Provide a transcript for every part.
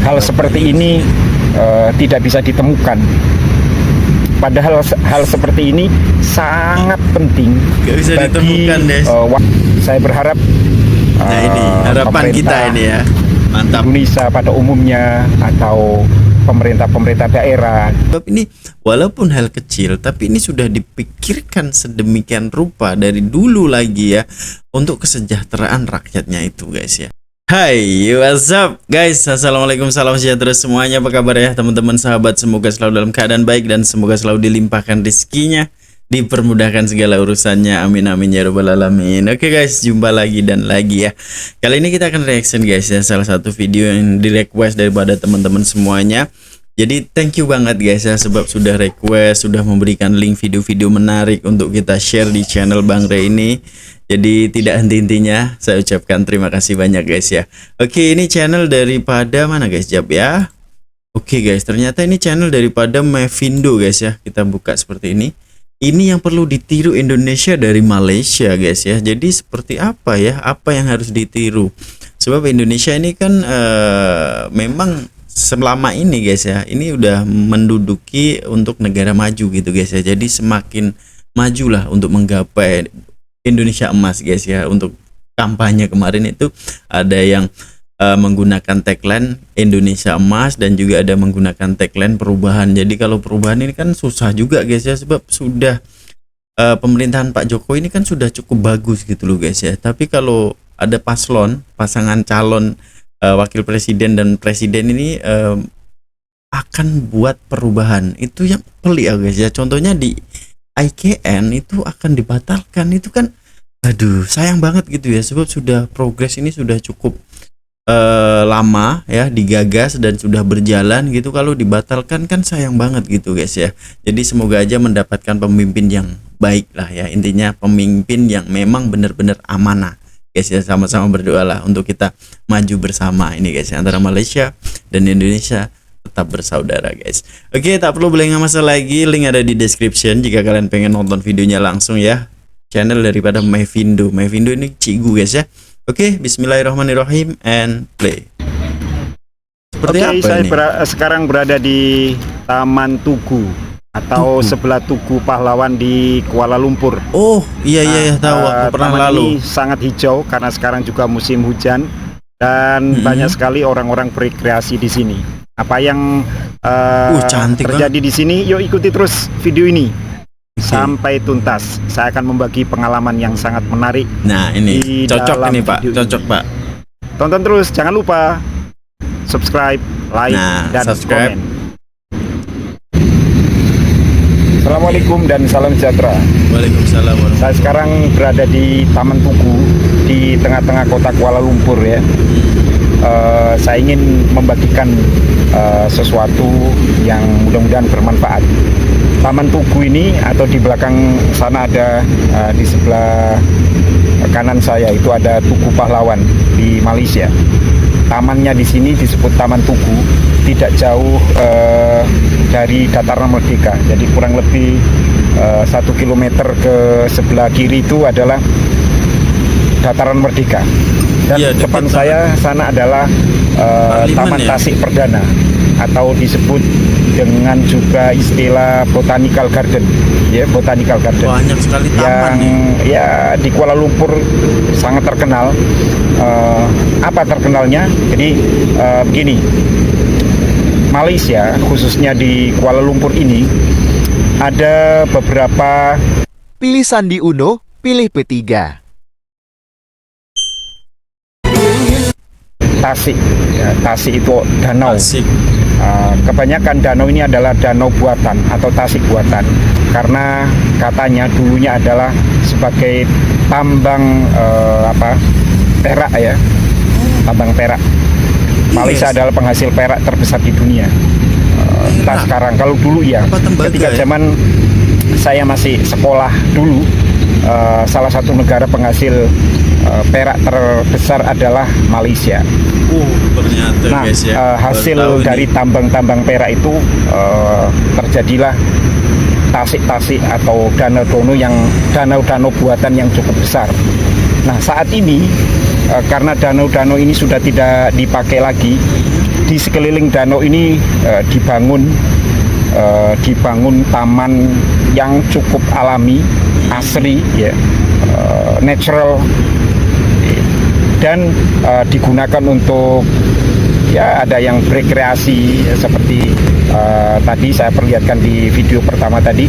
hal seperti ini tidak bisa ditemukan. Padahal hal seperti ini sangat penting Gak bisa bagi ditemukan, Des. saya berharap Nah ini harapan pemerintah kita ini ya. Mantap. Indonesia pada umumnya atau pemerintah daerah. Sebab ini walaupun hal kecil, tapi ini sudah dipikirkan sedemikian rupa dari dulu lagi ya, untuk kesejahteraan rakyatnya itu guys ya. Hai, what's up guys? Assalamualaikum, salam sejahtera semuanya. Apa kabar ya teman-teman sahabat? Semoga selalu dalam keadaan baik dan semoga selalu dilimpahkan rezekinya, dipermudahkan segala urusannya, amin amin ya robbal alamin. Oke guys, jumpa lagi dan lagi ya. Kali ini kita akan reaction guys ya, salah satu video yang di request daripada teman-teman semuanya. Jadi thank you banget guys ya, sebab sudah request, sudah memberikan link video-video menarik untuk kita share di channel Bang Ray ini. Jadi tidak henti-hentinya saya ucapkan terima kasih banyak guys ya. Oke, ini channel daripada mana guys, Jap ya. Oke guys, ternyata ini channel daripada Mevindo guys ya. Kita buka seperti ini. Ini yang perlu ditiru Indonesia dari Malaysia guys ya. Jadi seperti apa ya, apa yang harus ditiru? Sebab Indonesia ini kan memang selama ini guys ya, ini udah menduduki untuk negara maju gitu guys ya. Jadi semakin majulah untuk menggapai Indonesia emas guys ya. Untuk kampanye kemarin itu ada yang menggunakan tagline Indonesia emas dan juga ada menggunakan tagline perubahan. Jadi kalau perubahan ini kan susah juga guys ya, sebab sudah pemerintahan Pak Jokowi ini kan sudah cukup bagus gitu loh guys ya. Tapi kalau ada pasangan calon wakil presiden dan presiden ini akan buat perubahan, itu yang pelik ya guys ya. Contohnya di IKN itu akan dibatalkan, itu kan aduh sayang banget gitu ya, sebab sudah progres ini sudah cukup lama ya digagas dan sudah berjalan gitu. Kalau dibatalkan kan sayang banget gitu guys ya. Jadi semoga aja mendapatkan pemimpin yang baik lah ya, intinya pemimpin yang memang benar-benar amanah guys ya. Sama-sama berdoa lah untuk kita maju bersama ini guys ya, antara Malaysia dan Indonesia tetap bersaudara guys. Oke, tak perlu berlengah masa lagi, link ada di description jika kalian pengen nonton videonya langsung ya. Channel daripada Mevindo. Mevindo ini cigu guys ya. Oke, bismillahirrahmanirrahim and play. Seperti Oke, apa saya ini? sekarang berada di Taman Tugu atau sebelah Tugu Pahlawan di Kuala Lumpur. Oh iya tahu, aku pernah taman lalu. ini sangat hijau karena sekarang juga musim hujan dan banyak sekali orang-orang berrekreasi di sini. Apa yang cantik terjadi di sini? Yuk ikuti terus video ini sampai tuntas. Saya akan membagi pengalaman yang sangat menarik. Nah ini cocok ini Pak, cocok Pak. Tonton terus, jangan lupa subscribe, like, dan subscribe. komen. Assalamualaikum dan salam sejahtera. Waalaikumsalam. Saya sekarang berada di Taman Tugu di tengah-tengah kota Kuala Lumpur ya. Saya ingin membagikan sesuatu yang mudah-mudahan bermanfaat. Taman Tugu ini atau di belakang sana ada di sebelah kanan saya itu ada Tugu Pahlawan di Malaysia. Tamannya di sini disebut Taman Tugu, tidak jauh dari Dataran Merdeka. Jadi kurang lebih 1 kilometer ke sebelah kiri itu adalah Dataran Merdeka. Dan ya, depan saya sana adalah Taman ya? Tasik Perdana atau disebut dengan juga istilah Botanical Garden, ya, Botanical Garden. Banyak sekali taman yang ya di Kuala Lumpur sangat terkenal. Apa terkenalnya? Jadi begini, Malaysia khususnya di Kuala Lumpur ini ada beberapa. Pilih Sandi Uno, pilih P3. Tasik, ya, Tasik itu danau. Tasik. Kebanyakan danau ini adalah danau buatan atau tasik buatan karena katanya dulunya adalah sebagai tambang perak ya, tambang perak. Malaysia adalah penghasil perak terbesar di dunia. Entah sekarang, kalau dulu ya, ketika zaman saya masih sekolah dulu, salah satu negara penghasil perak terbesar adalah Malaysia. Ternyata Nah, guys ya, hasil dari tambang-tambang perak itu terjadilah tasik-tasik atau danau-danau buatan yang cukup besar. Nah, saat ini karena danau-danau ini sudah tidak dipakai lagi, di sekeliling danau ini dibangun taman yang cukup alami, asri, ya, natural, dan digunakan untuk, ya, ada yang rekreasi seperti tadi saya perlihatkan di video pertama tadi,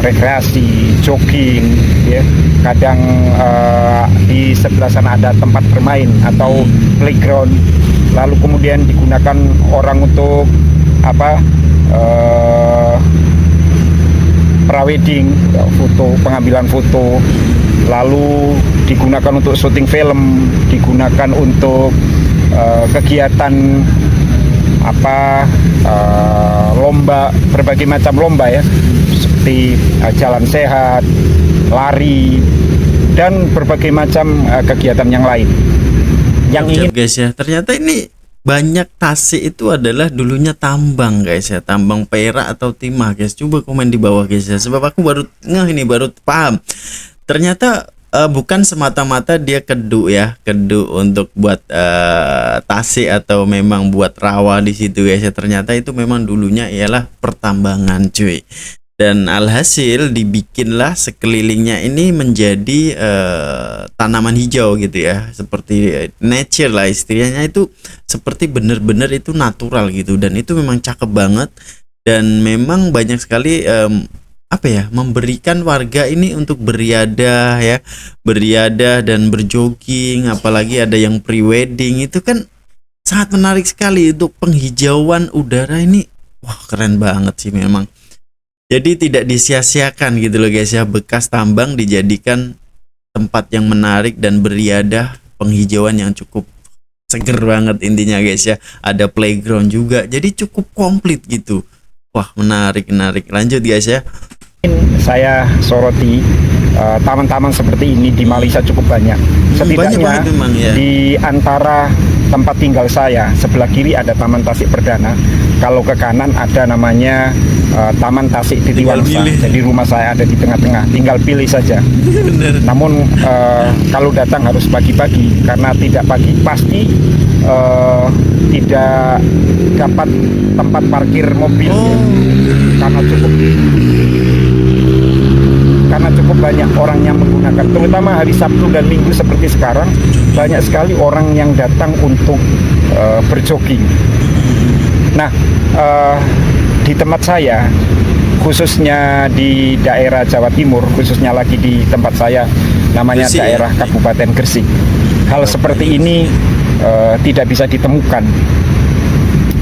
rekreasi, jogging, ya. Kadang di sebelah sana ada tempat bermain atau playground, lalu kemudian digunakan orang untuk prawedding, pengambilan foto, lalu digunakan untuk syuting film, digunakan untuk kegiatan lomba, berbagai macam lomba, ya, seperti jalan sehat, lari, dan berbagai macam kegiatan yang lain. Yang ingin, guys, ya, ternyata ini banyak Tasik itu adalah dulunya tambang, guys, ya, tambang perak atau timah, guys. Coba komen di bawah, guys, ya, sebab aku baru paham. Ternyata bukan semata-mata dia keduk, ya, keduk untuk buat Tasik atau memang buat rawa di situ, guys, ya. Ternyata itu memang dulunya ialah pertambangan, cuy. Dan alhasil dibikinlah sekelilingnya ini menjadi tanaman hijau gitu, ya, seperti nature lah istilahnya, itu seperti bener-bener itu natural gitu. Dan itu memang cakep banget, dan memang banyak sekali memberikan warga ini untuk beriadah, ya, beriadah dan berjogging, apalagi ada yang pre-wedding. Itu kan sangat menarik sekali untuk penghijauan udara ini. Wah, keren banget sih memang. Jadi tidak disia-siakan gitu loh, guys, ya, bekas tambang dijadikan tempat yang menarik dan beriadah, penghijauan yang cukup seger banget intinya, guys, ya. Ada playground juga, jadi cukup komplit gitu. Wah, menarik. Lanjut, guys, ya. saya soroti taman-taman seperti ini di Malaysia cukup banyak. Setidaknya banget memang, ya. Di antara tempat tinggal saya, sebelah kiri ada Taman Tasik Perdana. Kalau ke kanan ada namanya Taman Tasik Titiwangsa. Jadi rumah saya ada di tengah-tengah, tinggal pilih saja. Bener. Namun kalau datang harus pagi-pagi, karena tidak pagi pasti tidak dapat tempat parkir mobil, karena cukup banyak orang yang menggunakan, terutama hari Sabtu dan Minggu seperti sekarang, banyak sekali orang yang datang untuk berjogging. Nah, di tempat saya, khususnya di daerah Jawa Timur, khususnya lagi di tempat saya namanya Gresik, daerah ya? Kabupaten Gresik, hal seperti ini tidak bisa ditemukan.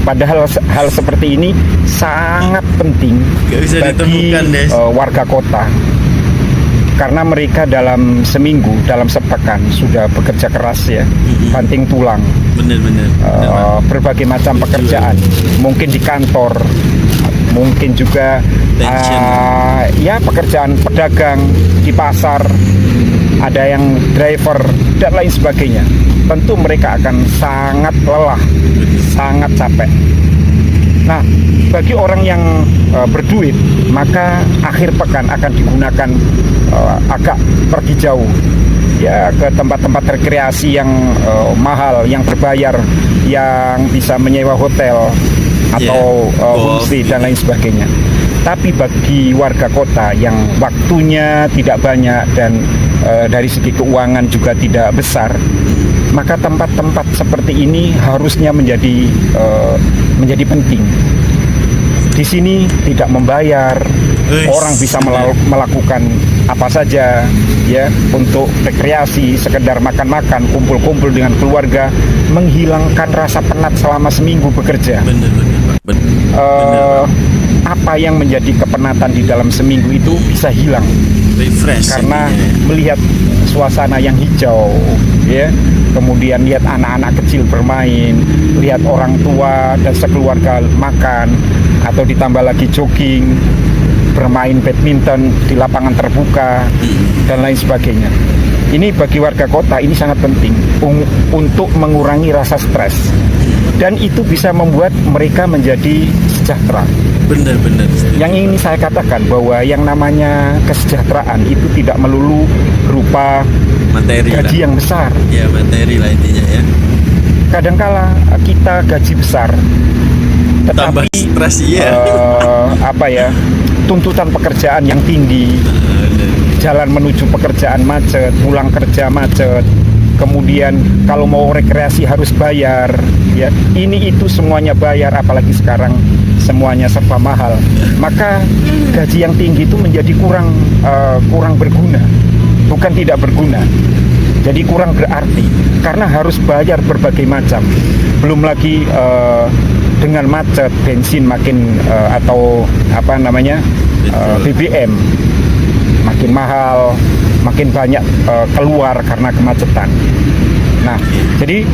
Padahal hal seperti ini sangat penting bagi warga kota, karena mereka dalam seminggu, dalam sepekan sudah bekerja keras, ya, banting tulang, Bener. berbagai macam pekerjaan, mungkin di kantor, mungkin juga ya pekerjaan pedagang di pasar, ada yang driver dan lain sebagainya. Tentu mereka akan sangat lelah, sangat capek. Nah, bagi orang yang berduit, maka akhir pekan akan digunakan agak pergi jauh, ya, ke tempat-tempat rekreasi yang mahal, yang berbayar, yang bisa menyewa hotel atau homestay dan lain sebagainya. Tapi bagi warga kota yang waktunya tidak banyak dan dari segi keuangan juga tidak besar, maka tempat-tempat seperti ini harusnya menjadi penting. Di sini tidak membayar, orang bisa melakukan apa saja, ya, untuk rekreasi, sekedar makan-makan, kumpul-kumpul dengan keluarga, menghilangkan rasa penat selama seminggu bekerja. Bener. Apa yang menjadi kepenatan di dalam seminggu itu bisa hilang, Refresh karena ini, ya. melihat suasana yang hijau, ya, kemudian lihat anak-anak kecil bermain, lihat orang tua dan sekeluarga makan, atau ditambah lagi jogging, bermain badminton di lapangan terbuka dan lain sebagainya. Ini bagi warga kota ini sangat penting untuk mengurangi rasa stres, dan itu bisa membuat mereka menjadi sejahtera. Bener. Yang ingin saya katakan bahwa yang namanya kesejahteraan itu tidak melulu berupa materi gaji lah. yang besar. Ya, materi lah intinya, ya. kadangkala kita gaji besar, Tambah tetapi stres ya. apa ya, tuntutan pekerjaan yang tinggi, jalan menuju pekerjaan macet, pulang kerja macet, kemudian kalau mau rekreasi harus bayar, ya ini itu semuanya bayar, apalagi sekarang semuanya serba mahal, maka gaji yang tinggi itu menjadi kurang berguna, bukan tidak berguna, jadi kurang berarti karena harus bayar berbagai macam, belum lagi dengan macet bensin makin atau apa namanya BBM makin mahal, makin banyak keluar karena kemacetan. Nah, jadi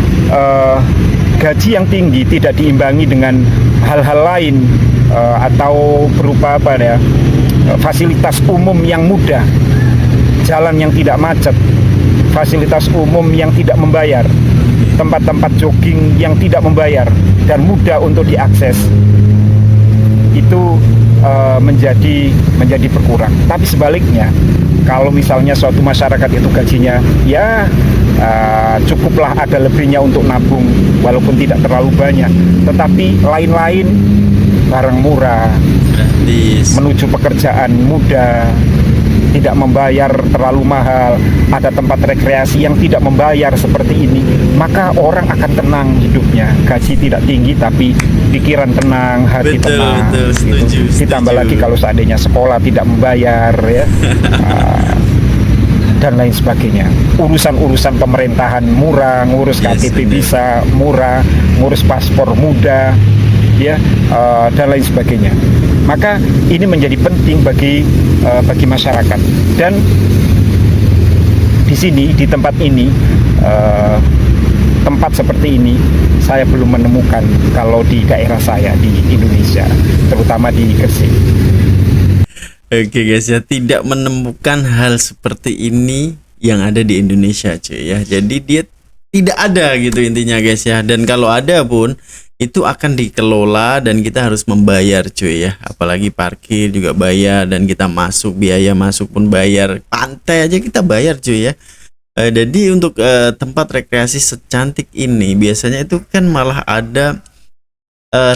gaji yang tinggi tidak diimbangi dengan hal-hal lain atau berupa apa ya, fasilitas umum yang mudah, jalan yang tidak macet, fasilitas umum yang tidak membayar, tempat-tempat jogging yang tidak membayar dan mudah untuk diakses, itu menjadi berkurang. Tapi sebaliknya, kalau misalnya suatu masyarakat itu gajinya ya cukuplah ada lebihnya untuk nabung walaupun tidak terlalu banyak, tetapi lain-lain barang murah, Gratis. menuju pekerjaan mudah, tidak membayar terlalu mahal, ada tempat rekreasi yang tidak membayar seperti ini, maka orang akan tenang hidupnya. Gaji tidak tinggi tapi pikiran tenang, hati Betul, tenang. betul, Gitu. setuju, Ditambah setuju. lagi kalau seandainya sekolah tidak membayar, ya, dan lain sebagainya. Urusan-urusan pemerintahan murah, ngurus Yes, KTP benar. bisa murah, ngurus paspor mudah, ya, dan lain sebagainya. Maka ini menjadi penting bagi masyarakat. Dan di sini, di tempat ini, tempat seperti ini saya belum menemukan kalau di daerah saya di Indonesia, terutama di Gresik. Oke guys ya, tidak menemukan hal seperti ini yang ada di Indonesia cuy ya. Jadi dia tidak ada gitu intinya guys ya. Dan kalau ada pun itu akan dikelola dan kita harus membayar cuy ya. Apalagi parkir juga bayar dan kita masuk, biaya masuk pun bayar. Pantai aja kita bayar cuy ya. Jadi untuk tempat rekreasi secantik ini biasanya itu kan malah ada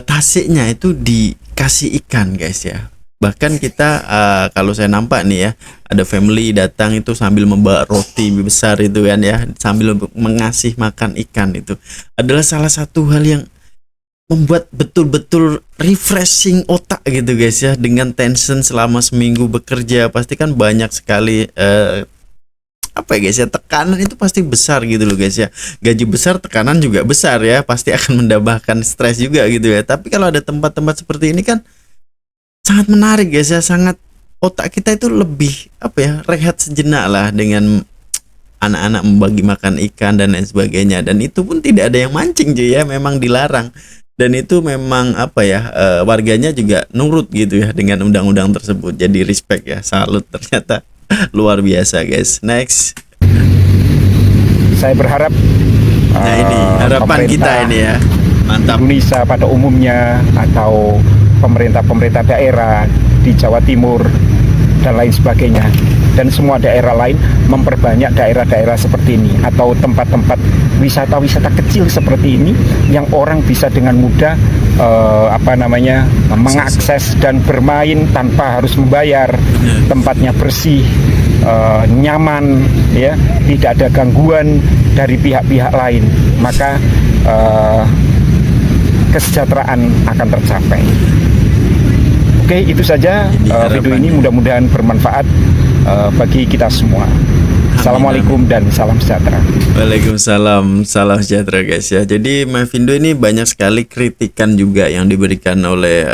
tasiknya itu dikasih ikan guys ya. Bahkan kita kalau saya nampak nih ya, ada family datang itu sambil membawa roti besar itu kan ya, sambil mengasih makan ikan. Itu adalah salah satu hal yang membuat betul-betul refreshing otak gitu guys ya. Dengan tension selama seminggu bekerja pasti kan banyak sekali apa ya guys ya, tekanan itu pasti besar gitu loh guys ya. Gaji besar, tekanan juga besar ya, pasti akan mendapatkan stres juga gitu ya. Tapi kalau ada tempat-tempat seperti ini kan sangat menarik guys ya, sangat otak kita itu lebih apa ya, rehat sejenak lah dengan anak-anak membagi makan ikan dan lain sebagainya. Dan itu pun tidak ada yang mancing cuy ya, memang dilarang. Dan itu memang apa ya, warganya juga nurut gitu ya dengan undang-undang tersebut. Jadi respect ya, salut ternyata luar biasa guys. Next. Saya berharap Nah ini harapan kita pemerintah ini ya, mantap. Indonesia pada umumnya atau pemerintah-pemerintah daerah di Jawa Timur dan lain sebagainya, dan semua daerah lain memperbanyak daerah-daerah seperti ini atau tempat-tempat wisata-wisata kecil seperti ini yang orang bisa dengan mudah mengakses dan bermain tanpa harus membayar. Tempatnya bersih, nyaman, ya, tidak ada gangguan dari pihak-pihak lain, maka kesejahteraan akan tercapai. Oke, itu saja video ini, mudah-mudahan bermanfaat bagi kita semua. Assalamualaikum dan salam sejahtera. Waalaikumsalam, salam sejahtera guys ya. Jadi Mavindo ini banyak sekali kritikan juga yang diberikan oleh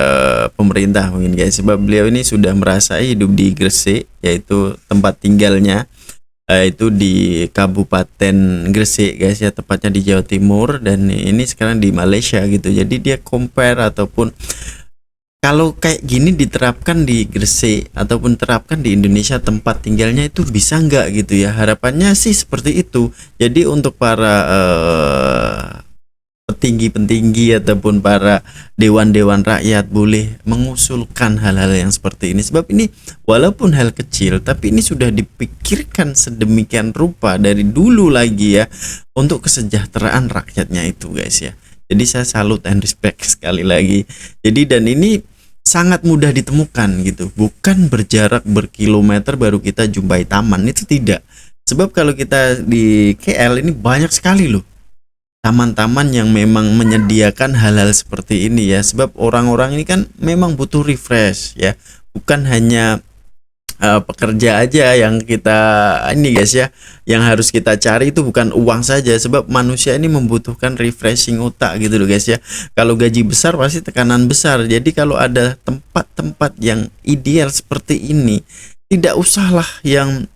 pemerintah mungkin guys, sebab beliau ini sudah merasai hidup di Gresik, yaitu tempat tinggalnya itu di Kabupaten Gresik guys ya, tepatnya di Jawa Timur, dan ini sekarang di Malaysia gitu. Jadi dia compare ataupun kalau kayak gini diterapkan di Gresik ataupun terapkan di Indonesia tempat tinggalnya itu bisa nggak gitu ya. Harapannya sih seperti itu. Jadi untuk para petinggi-petinggi ataupun para dewan-dewan rakyat boleh mengusulkan hal-hal yang seperti ini. Sebab ini walaupun hal kecil, tapi ini sudah dipikirkan sedemikian rupa dari dulu lagi ya, untuk kesejahteraan rakyatnya itu guys ya. Jadi saya salut and respect sekali lagi. Jadi dan ini sangat mudah ditemukan gitu, bukan berjarak berkilometer baru kita jumpai taman, itu tidak. Sebab kalau kita di KL ini banyak sekali loh taman-taman yang memang menyediakan hal-hal seperti ini ya. Sebab orang-orang ini kan memang butuh refresh ya, bukan hanya pekerja aja yang kita ini guys ya, yang harus kita cari itu bukan uang saja. Sebab manusia ini membutuhkan refreshing otak gitu loh guys ya. Kalau gaji besar pasti tekanan besar. Jadi kalau ada tempat-tempat yang ideal seperti ini, tidak usahlah yang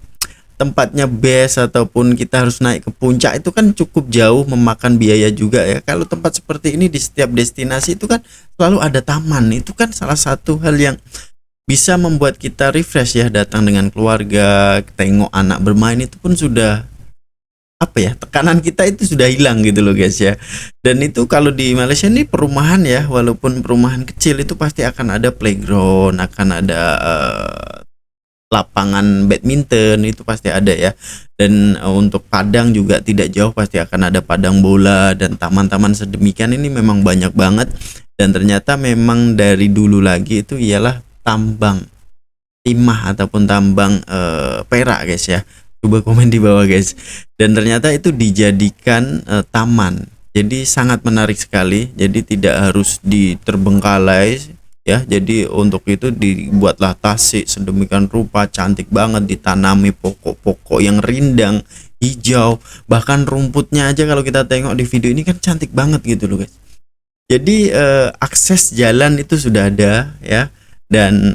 tempatnya best ataupun kita harus naik ke puncak, itu kan cukup jauh, memakan biaya juga ya. Kalau tempat seperti ini di setiap destinasi itu kan selalu ada taman, itu kan salah satu hal yang bisa membuat kita refresh ya, datang dengan keluarga, tengok anak bermain, itu pun sudah apa ya, tekanan kita itu sudah hilang gitu loh guys ya. Dan itu kalau di Malaysia ini perumahan ya, walaupun perumahan kecil itu pasti akan ada playground, akan ada lapangan badminton, itu pasti ada ya. Dan untuk Padang juga tidak jauh pasti akan ada padang bola, dan taman-taman sedemikian ini memang banyak banget. Dan ternyata memang dari dulu lagi itu ialah tambang timah ataupun tambang perak guys ya. Coba komen di bawah guys. Dan ternyata itu dijadikan taman. Jadi sangat menarik sekali. Jadi tidak harus diterbengkalai ya. Jadi untuk itu dibuatlah tasik sedemikian rupa, cantik banget, ditanami pokok-pokok yang rindang, hijau, bahkan rumputnya aja kalau kita tengok di video ini kan cantik banget gitu loh guys. Jadi akses jalan itu sudah ada ya. Dan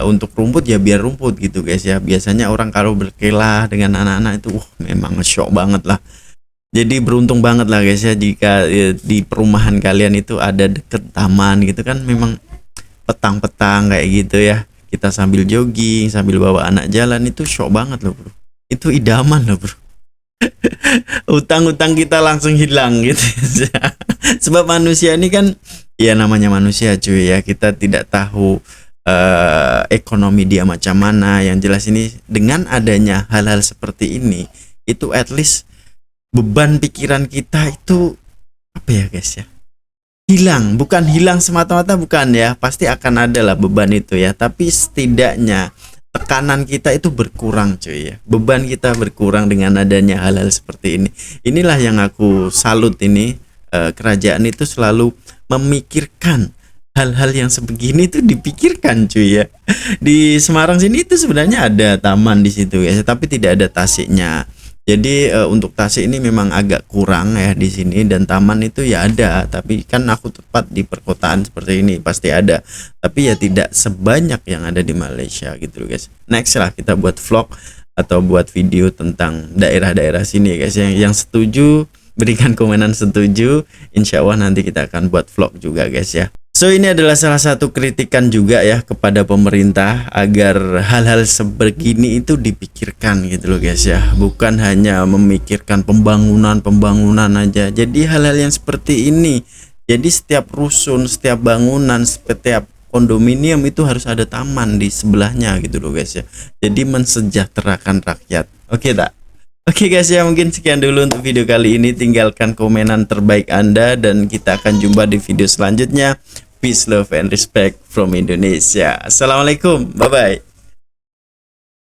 untuk rumput ya biar rumput gitu guys ya. Biasanya orang kalau berkelah dengan anak-anak itu memang shock banget lah. Jadi beruntung banget lah guys ya, jika di perumahan kalian itu ada deket taman gitu kan. Memang petang-petang kayak gitu ya, kita sambil jogging, sambil bawa anak jalan, itu shock banget loh bro. Itu idaman loh bro. Utang-utang kita langsung hilang gitu. Sebab manusia ini kan ya namanya manusia cuy ya, kita tidak tahu ekonomi dia macam mana. Yang jelas ini dengan adanya hal-hal seperti ini, itu at least beban pikiran kita itu apa ya guys ya, hilang. Bukan hilang semata-mata, bukan ya, pasti akan ada lah beban itu ya, tapi setidaknya tekanan kita itu berkurang cuy ya, beban kita berkurang dengan adanya hal-hal seperti ini. Inilah yang aku salut ini, kerajaan itu selalu memikirkan hal-hal yang sebegini itu dipikirkan cuy ya. Di Semarang sini itu sebenarnya ada taman di situ ya, tapi tidak ada tasiknya. Jadi untuk tasik ini memang agak kurang ya di sini, dan taman itu ya ada, tapi kan aku tepat di perkotaan seperti ini pasti ada, tapi ya tidak sebanyak yang ada di Malaysia gitu loh guys. Next lah kita buat vlog atau buat video tentang daerah-daerah sini guys. Yang setuju berikan komenan setuju, insya Allah nanti kita akan buat vlog juga guys ya. So ini adalah salah satu kritikan juga ya kepada pemerintah, agar hal-hal sebegini itu dipikirkan gitu loh guys ya, bukan hanya memikirkan pembangunan aja. Jadi hal-hal yang seperti ini, jadi setiap rusun, setiap bangunan, setiap kondominium itu harus ada taman di sebelahnya gitu loh guys ya. Jadi mensejahterakan rakyat. Oke tak? Oke guys ya, mungkin sekian dulu untuk video kali ini. Tinggalkan komenan terbaik Anda, dan kita akan jumpa di video selanjutnya. Peace, love, and respect from Indonesia. Assalamualaikum, bye-bye.